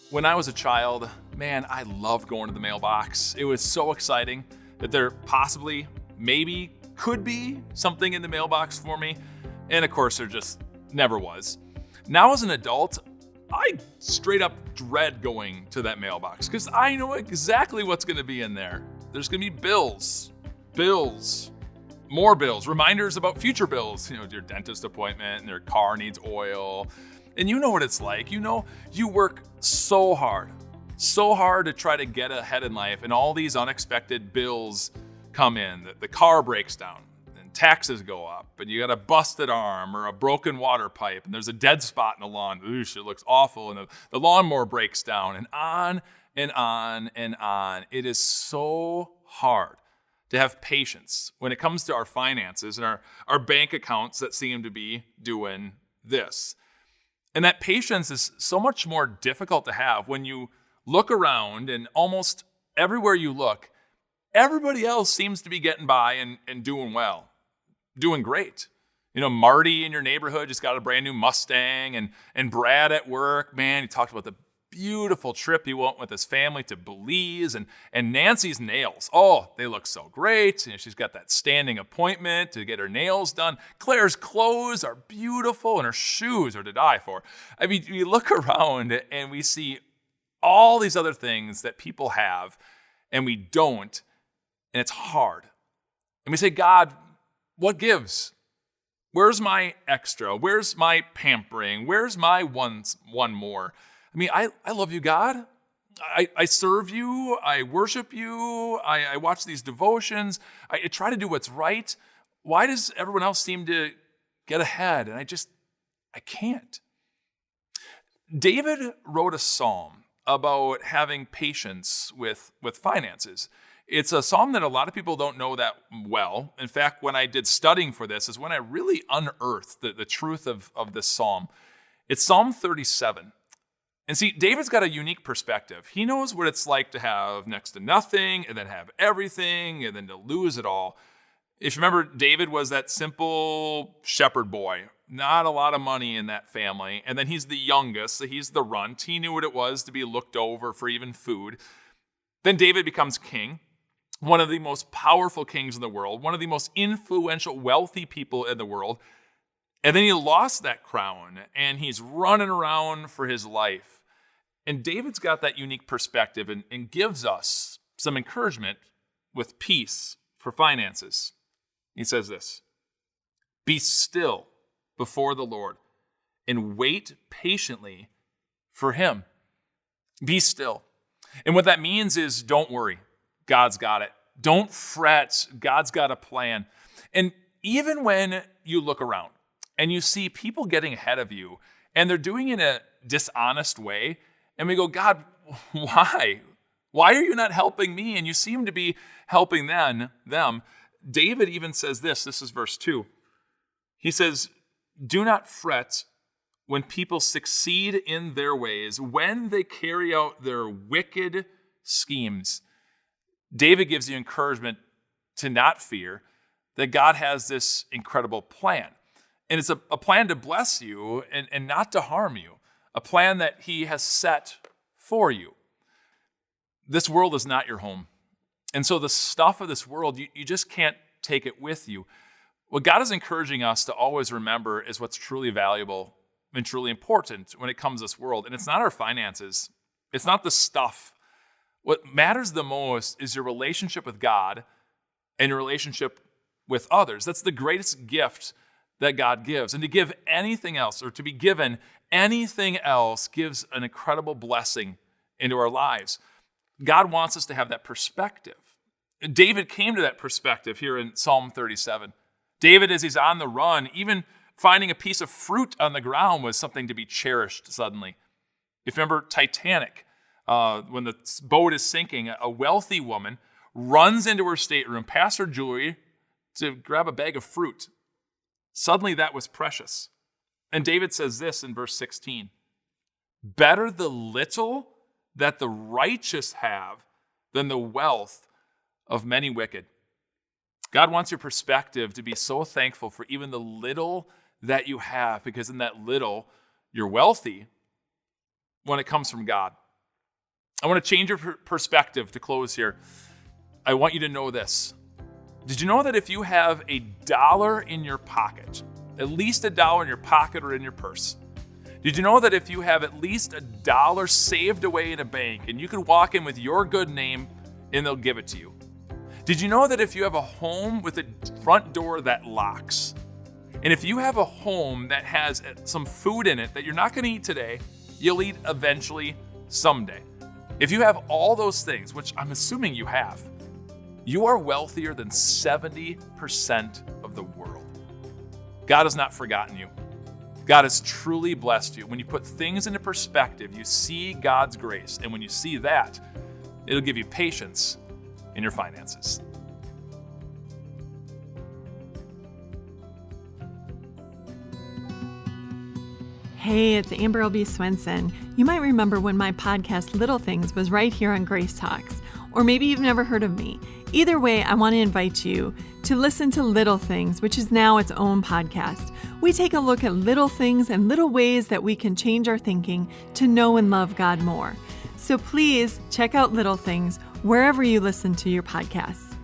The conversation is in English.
When I was a child, man, I loved going to the mailbox. It was so exciting that there possibly, maybe, could be something in the mailbox for me. And of course, there just never was. Now as an adult, I straight up dread going to that mailbox because I know exactly what's going to be in there. There's going to be bills, more bills, reminders about future bills, your dentist appointment and their car needs oil. And you know what it's like. You work so hard to try to get ahead in life, and all these unexpected bills come in. The car breaks down, and taxes go up, and you got a busted arm or a broken water pipe, and there's a dead spot in the lawn. Oosh, it looks awful, and the lawnmower breaks down, and on and on and on. It is so hard to have patience when it comes to our finances and our bank accounts that seem to be doing this. And that patience is so much more difficult to have when you look around and almost everywhere you look, everybody else seems to be getting by and doing well, doing great. Marty in your neighborhood just got a brand new Mustang, and Brad at work, man, he talked about the beautiful trip he went with his family to Belize, and Nancy's nails. Oh, they look so great. She's got that standing appointment to get her nails done. Claire's clothes are beautiful, and her shoes are to die for. I mean, we look around and we see all these other things that people have, and we don't, and it's hard. And we say, God, what gives? Where's my extra? Where's my pampering? Where's my one more? I mean, I love you, God. I serve you. I worship you. I watch these devotions. I try to do what's right. Why does everyone else seem to get ahead? And I can't. David wrote a psalm about having patience with finances. It's a psalm that a lot of people don't know that well. In fact, when I did studying for this is when I really unearthed the truth of this psalm. It's Psalm 37. And see, David's got a unique perspective. He knows what it's like to have next to nothing and then have everything and then to lose it all. If you remember, David was that simple shepherd boy, not a lot of money in that family. And then he's the youngest, so he's the runt. He knew what it was to be looked over for even food. Then David becomes king, one of the most powerful kings in the world, one of the most influential, wealthy people in the world. And then he lost that crown, and he's running around for his life. And David's got that unique perspective and gives us some encouragement with peace for finances. He says this, "Be still before the Lord and wait patiently for him." Be still. And what that means is don't worry. God's got it. Don't fret. God's got a plan. And even when you look around and you see people getting ahead of you and they're doing it in a dishonest way, and we go, God, why? Why are you not helping me? And you seem to be helping them. David even says this is verse 2. He says, "Do not fret when people succeed in their ways, when they carry out their wicked schemes." David gives you encouragement to not fear, that God has this incredible plan. And it's a plan to bless you and not to harm you. A plan that he has set for you. This world is not your home. And so the stuff of this world, you just can't take it with you. What God is encouraging us to always remember is what's truly valuable and truly important when it comes to this world. And it's not our finances. It's not the stuff. What matters the most is your relationship with God and your relationship with others. That's the greatest gift that God gives. And to give anything else, or to be given anything else, gives an incredible blessing into our lives. God wants us to have that perspective. David came to that perspective here in Psalm 37. David, as he's on the run, even finding a piece of fruit on the ground was something to be cherished suddenly. If you remember Titanic, when the boat is sinking, a wealthy woman runs into her stateroom, past her jewelry, to grab a bag of fruit. Suddenly that was precious. And David says this in verse 16, "Better the little that the righteous have than the wealth of many wicked." God wants your perspective to be so thankful for even the little that you have, because in that little, you're wealthy when it comes from God. I want to change your perspective to close here. I want you to know this. Did you know that if you have $1 in your pocket, at least $1 in your pocket or in your purse, did you know that if you have at least $1 saved away in a bank and you can walk in with your good name and they'll give it to you? Did you know that if you have a home with a front door that locks, and if you have a home that has some food in it that you're not going to eat today, you'll eat eventually someday? If you have all those things, which I'm assuming you have, you are wealthier than 70% of the world. God has not forgotten you. God has truly blessed you. When you put things into perspective, you see God's grace. And when you see that, it'll give you patience in your finances. Hey, it's Amber L.B. Swenson. You might remember when my podcast Little Things was right here on Grace Talks, or maybe you've never heard of me. Either way, I want to invite you to listen to Little Things, which is now its own podcast. We take a look at little things and little ways that we can change our thinking to know and love God more. So please check out Little Things wherever you listen to your podcasts.